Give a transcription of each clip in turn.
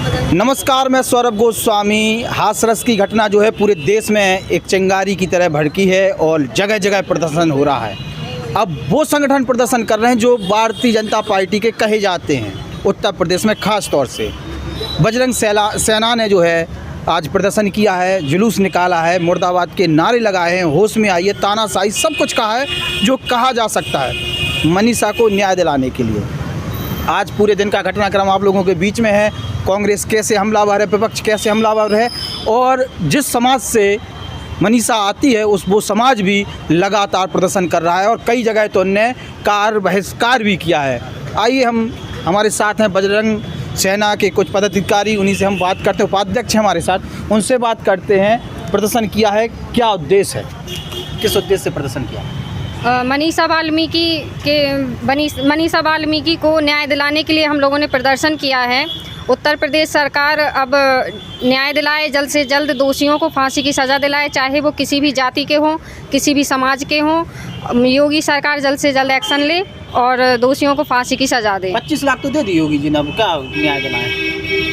नमस्कार, मैं सौरभ गोस्वामी। हाथरस की घटना जो है पूरे देश में एक चिंगारी की तरह भड़की है और जगह जगह प्रदर्शन हो रहा है। अब वो संगठन प्रदर्शन कर रहे हैं जो भारतीय जनता पार्टी के कहे जाते हैं। उत्तर प्रदेश में खास तौर से बजरंग सेना ने जो है आज प्रदर्शन किया है, जुलूस निकाला है, मुर्दाबाद के नारे लगाए हैं, होश में आइए, तानाशाही, सब कुछ कहा है जो कहा जा सकता है मनीषा को न्याय दिलाने के लिए। आज पूरे दिन का घटनाक्रम आप लोगों के बीच में है। कांग्रेस कैसे हमलावर है, विपक्ष कैसे हमलावर है और जिस समाज से मनीषा आती है वो समाज भी लगातार प्रदर्शन कर रहा है और कई जगह तो उनने बहिष्कार भी किया है। आइए हमारे साथ हैं बजरंग सेना के कुछ पदाधिकारी, उन्हीं से हम बात करते हैं। उपाध्यक्ष हैं हमारे साथ, उनसे बात करते हैं। प्रदर्शन किया है, क्या उद्देश्य है, किस उद्देश्य से प्रदर्शन किया? मनीषा वाल्मीकि को न्याय दिलाने के लिए हम लोगों ने प्रदर्शन किया है। उत्तर प्रदेश सरकार अब न्याय दिलाए, जल्द से जल्द दोषियों को फांसी की सज़ा दिलाए, चाहे वो किसी भी जाति के हों, किसी भी समाज के हों। योगी सरकार जल्द से जल्द एक्शन ले और दोषियों को फांसी की सज़ा दे। 25 लाख तो दे दी योगी जी ने, अब क्या न्याय दिलाएं?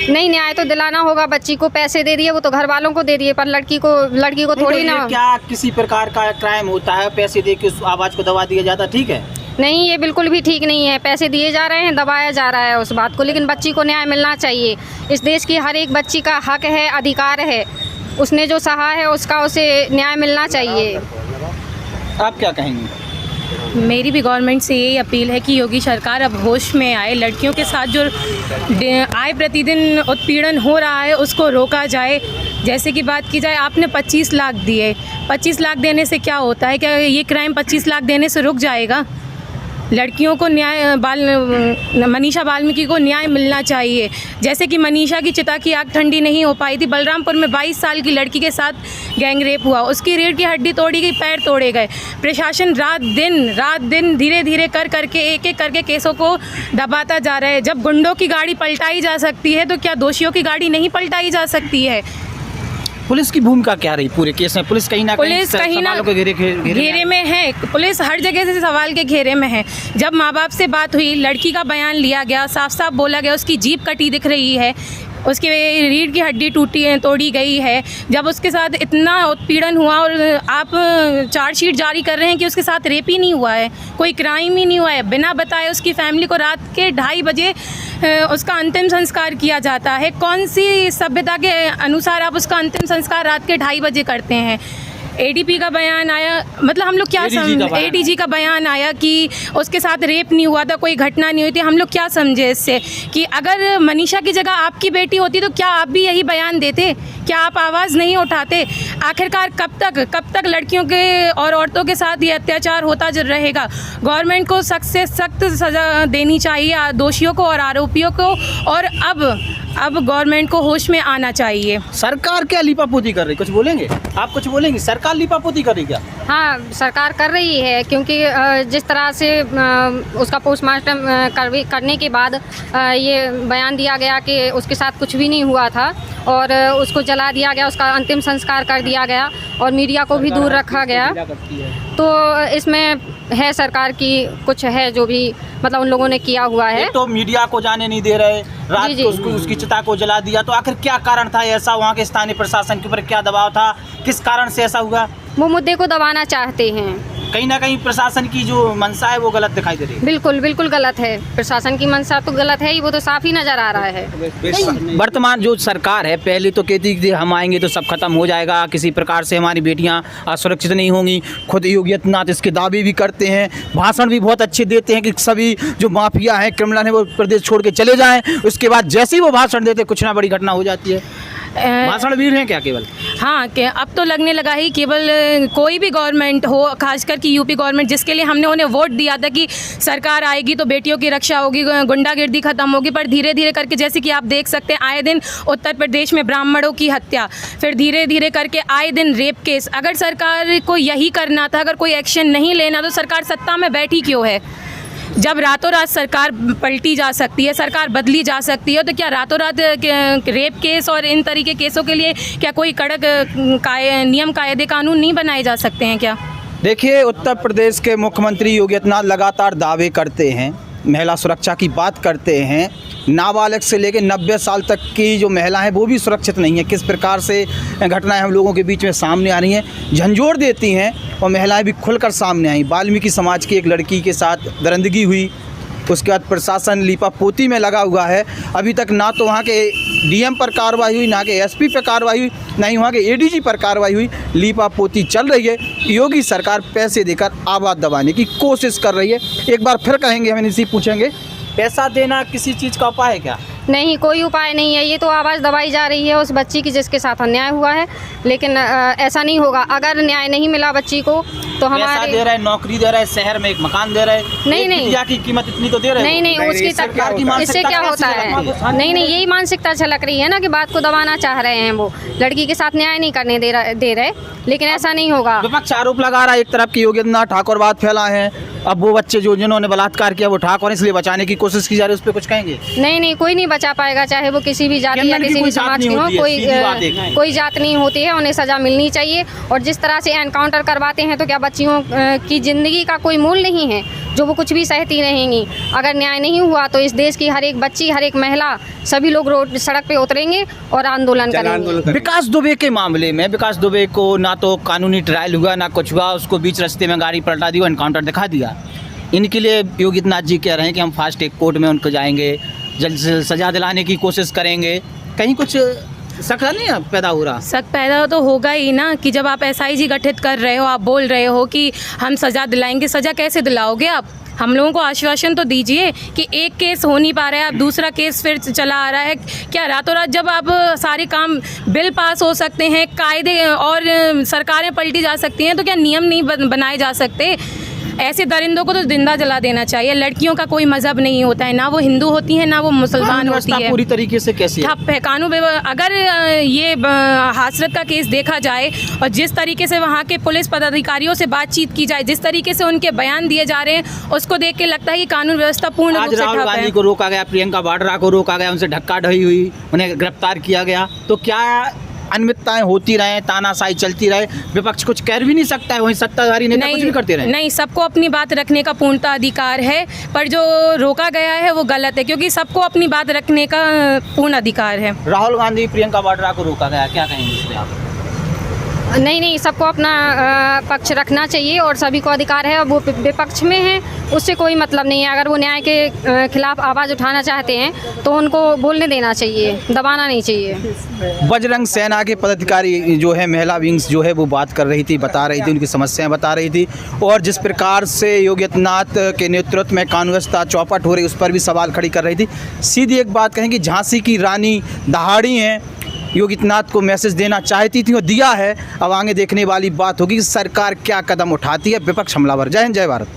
नहीं, न्याय तो दिलाना होगा। बच्ची को पैसे दे दिए, वो तो घर वालों को दे दिए, पर लड़की को थोड़ी ना। क्या किसी प्रकार का क्राइम होता है, पैसे दे के उस आवाज़ को दबा दिया जाता, ठीक है? नहीं, ये बिल्कुल भी ठीक नहीं है। पैसे दिए जा रहे हैं, दबाया जा रहा है उस बात को, लेकिन बच्ची को न्याय मिलना चाहिए। इस देश की हर एक बच्ची का हक है, अधिकार है। उसने जो सहा है उसका उसे न्याय मिलना चाहिए। आप क्या कहेंगे? मेरी भी गवर्नमेंट से यही अपील है कि योगी सरकार अब होश में आए। लड़कियों के साथ जो आए प्रतिदिन उत्पीड़न हो रहा है उसको रोका जाए। जैसे कि बात की जाए, आपने 25 लाख दिए, 25 लाख देने से क्या होता है? क्या ये क्राइम 25 लाख देने से रुक जाएगा? लड़कियों को मनीषा वाल्मीकि को न्याय मिलना चाहिए। जैसे कि मनीषा की चिता की आग ठंडी नहीं हो पाई थी। बलरामपुर में 22 साल की लड़की के साथ गैंग रेप हुआ, उसकी रीढ़ की हड्डी तोड़ी गई, पैर तोड़े गए। प्रशासन रात दिन धीरे धीरे करके एक एक करके केसों को दबाता जा रहा है। जब गुंडों की गाड़ी पलटाई जा सकती है तो क्या दोषियों की गाड़ी नहीं पलटाई जा सकती है? पुलिस की भूमिका क्या रही पूरे केस में? पुलिस कहीं ना घेरे में है। पुलिस हर जगह से सवाल के घेरे में है। जब माँ बाप से बात हुई, लड़की का बयान लिया गया, साफ साफ बोला गया उसकी जीभ कटी दिख रही है, उसकी रीढ़ की हड्डी तोड़ी गई है। जब उसके साथ इतना उत्पीड़न हुआ और आप चार्जशीट जारी कर रहे हैं कि उसके साथ रेप ही नहीं हुआ है, कोई क्राइम ही नहीं हुआ है, बिना बताए उसकी फैमिली को रात के 2:30 बजे उसका अंतिम संस्कार किया जाता है। कौन सी सभ्यता के अनुसार आप उसका अंतिम संस्कार रात के 2:30 बजे करते हैं? एडीपी का बयान आया, मतलब हम लोग क्या एडीजी का बयान आया कि उसके साथ रेप नहीं हुआ था, कोई घटना नहीं हुई थी। हम लोग क्या समझे इससे कि अगर मनीषा की जगह आपकी बेटी होती तो क्या आप भी यही बयान देते? क्या आप आवाज़ नहीं उठाते? आखिरकार कब तक लड़कियों के और औरतों के साथ ये अत्याचार होता रहेगा? गवर्नमेंट को सख्त से सख्त सज़ा देनी चाहिए दोषियों को और आरोपियों को, और अब गवर्नमेंट को होश में आना चाहिए। सरकार क्या लीपापोती कर रही, कुछ बोलेंगे आप? कुछ बोलेंगे? सरकार लीपापोती कर रही क्या? हाँ, सरकार कर रही है, क्योंकि जिस तरह से उसका पोस्टमार्टम करने के बाद ये बयान दिया गया कि उसके साथ कुछ भी नहीं हुआ था और उसको जला दिया गया, उसका अंतिम संस्कार कर दिया गया और मीडिया को भी दूर रखा गया। तो इसमें है सरकार की कुछ है जो भी मतलब उन लोगों ने किया हुआ है। तो मीडिया को जाने नहीं दे रहे, रात को उसकी चिता को जला दिया, तो आखिर क्या कारण था ऐसा? वहाँ के स्थानीय प्रशासन के ऊपर क्या दबाव था, किस कारण से ऐसा हुआ? वो मुद्दे को दबाना चाहते हैं। कहीं ना कहीं प्रशासन की जो मंशा है वो गलत दिखाई दे रही है। बिल्कुल गलत है। प्रशासन की मंशा तो गलत है ही, वो तो साफ ही नजर आ रहा है। वर्तमान जो सरकार है पहले तो कहती थी हम आएंगे तो सब खत्म हो जाएगा, किसी प्रकार से हमारी बेटियां असुरक्षित नहीं होंगी। खुद योगी आदित्यनाथ इसके दावे भी करते हैं, भाषण भी बहुत अच्छे देते हैं कि सभी जो माफिया हैं, क्रिमिनल हैं, वो प्रदेश छोड़ के चले जाएं। उसके बाद जैसे ही वो भाषण देते कुछ ना बड़ी घटना हो जाती है। भाषण वीर हैं क्या केवल? हाँ, क्या अब तो लगने लगा ही केवल कोई भी गवर्नमेंट हो, खासकर कि यूपी गवर्नमेंट, जिसके लिए हमने उन्हें वोट दिया था कि सरकार आएगी तो बेटियों की रक्षा होगी, गुंडागर्दी खत्म होगी, पर धीरे धीरे करके जैसे कि आप देख सकते हैं आए दिन उत्तर प्रदेश में ब्राह्मणों की हत्या, फिर धीरे धीरे करके आए दिन रेप केस। अगर सरकार को यही करना था, अगर कोई एक्शन नहीं लेना, तो सरकार सत्ता में बैठी क्यों है? जब रातों रात सरकार पलटी जा सकती है, सरकार बदली जा सकती है, तो क्या रातों रात रेप केस और इन तरीके केसों के लिए क्या कोई कड़क नियम कायदे कानून नहीं बनाए जा सकते हैं क्या? देखिए, उत्तर प्रदेश के मुख्यमंत्री योगी आदित्यनाथ लगातार दावे करते हैं महिला सुरक्षा की बात करते हैं, नाबालिग से लेकर 90 साल तक की जो महिला हैं वो भी सुरक्षित नहीं है। किस प्रकार से घटनाएं हम लोगों के बीच में सामने आ रही हैं, झंझोड़ देती हैं और महिलाएं भी खुलकर सामने आई। वाल्मीकि समाज की एक लड़की के साथ दरिंदगी हुई, उसके बाद प्रशासन लीपापोती में लगा हुआ है। अभी तक ना तो वहाँ के डीएम पर कार्रवाई हुई, ना के एसपी पर कार्रवाई हुई, ना ही वहाँ के एडीजी पर कार्रवाई हुई। लीपापोती चल रही है। योगी सरकार पैसे देकर आवाज़ दबाने की कोशिश कर रही है। एक बार फिर कहेंगे, हम इनसे पूछेंगे, पैसा देना किसी चीज़ का उपाय है क्या? नहीं, कोई उपाय नहीं है। ये तो आवाज़ दबाई जा रही है उस बच्ची की जिसके साथ अन्याय हुआ है, लेकिन ऐसा नहीं होगा। अगर न्याय नहीं मिला बच्ची को तो पैसा हमारे दे रहा है, नौकरी दे रहा है, शहर में एक मकान दे रहा है, नहीं, एक नहीं। बिटिया की कीमत इतनी तो दे रहे हैं। नहीं, उसकी सरकार की इससे मानसिकता क्या कैसी होता है? नहीं, यही मानसिकता झलक रही है ना कि बात को दबाना चाह रहे हैं। वो लड़की के साथ न्याय नहीं करने दे रहे, लेकिन ऐसा नहीं होगा। विपक्ष आरोप लगा रहा है एक तरफ की योगी आदित्यनाथ ठाकुरवाद फैला है। अब वो बच्चे जिन्होंने बलात्कार किया वो ठाकुर, इसलिए बचाने की कोशिश की जा रही है, उस पर कुछ कहेंगे? नहीं, कोई नहीं बचा पाएगा, चाहे वो किसी भी जाति या जनरल की किसी कोई भी जात समाज नहीं की हो। होती है, सीधी बात है। कोई जात नहीं होती है, उन्हें सज़ा मिलनी चाहिए। और जिस तरह से एनकाउंटर करवाते हैं तो क्या बच्चियों की ज़िंदगी का कोई मूल्य नहीं है जो वो कुछ भी सहती रहेंगी? अगर न्याय नहीं हुआ तो इस देश की हर एक बच्ची, हर एक महिला, सभी लोग रोड सड़क पे उतरेंगे और आंदोलन करेंगे। विकास दुबे के मामले में विकास दुबे को ना तो कानूनी ट्रायल हुआ ना कुछ हुआ, उसको बीच रास्ते में गाड़ी पलटा दी, एनकाउंटर दिखा दिया। इनके लिए योगी आदित्यनाथ जी कह रहे हैं कि हम फास्ट ट्रैक कोर्ट में उनको जाएंगे, जल्द से सज़ा दिलाने की कोशिश करेंगे। कहीं कुछ शक नहीं पैदा हो रहा? शक पैदा तो होगा ही ना कि जब आप एसआईजी गठित कर रहे हो, आप बोल रहे हो कि हम सज़ा दिलाएंगे। सज़ा कैसे दिलाओगे आप? हम लोगों को आश्वासन तो दीजिए कि एक केस हो नहीं पा रहा है, अब दूसरा केस फिर चला आ रहा है। क्या रातों रात जब आप सारे काम बिल पास हो सकते हैं, कायदे और सरकारें पलटी जा सकती हैं, तो क्या नियम नहीं बनाए जा सकते? ऐसे दरिंदों को तो जिंदा जला देना चाहिए। लड़कियों का कोई मजहब नहीं होता है, ना वो हिंदू होती है ना वो मुसलमान होती है। पूरी तरीके से कैसी है? ठप है कानून। अगर ये हासरत का केस देखा जाए और जिस तरीके से वहाँ के पुलिस पदाधिकारियों से बातचीत की जाए, जिस तरीके से उनके बयान दिए जा रहे हैं, उसको देख के लगता है कि कानून व्यवस्था पूर्ण रूप से ठप है। राहुल गांधी को रोका गया, प्रियंका वाड्रा को रोका गया, उनसे धक्का ढही हुई, उन्हें गिरफ्तार किया गया। तो क्या अनियमितताएं होती रहे, तानाशाही चलती रहे, विपक्ष कुछ कह भी नहीं सकता है, वहीं सत्ताधारी नेता कुछ भी करते रहे? नहीं, सबको अपनी बात रखने का पूर्णतः अधिकार है, पर जो रोका गया है वो गलत है, क्योंकि सबको अपनी बात रखने का पूर्ण अधिकार है। राहुल गांधी, प्रियंका वाड्रा को रोका गया, क्या कहेंगे इस पे आप? नहीं, सबको अपना पक्ष रखना चाहिए और सभी को अधिकार है। वो विपक्ष में है, उससे कोई मतलब नहीं है। अगर वो न्याय के खिलाफ आवाज़ उठाना चाहते हैं तो उनको बोलने देना चाहिए, दबाना नहीं चाहिए। बजरंग सेना के पदाधिकारी जो है, महिला विंग्स जो है, वो बात कर रही थी, बता रही थी, उनकी समस्याएं बता रही थी, और जिस प्रकार से योगी आदित्यनाथ के नेतृत्व में कानून व्यवस्था चौपट हो रही, उस पर भी सवाल खड़ी कर रही थी। सीधी एक बात कहेंगे, झांसी की रानी दहाड़ी हैं, योगी आदित्यनाथ को मैसेज देना चाहती थी और दिया है। अब आगे देखने वाली बात होगी कि सरकार क्या कदम उठाती है। विपक्ष हमलावर। जय हिंद, जय भारत।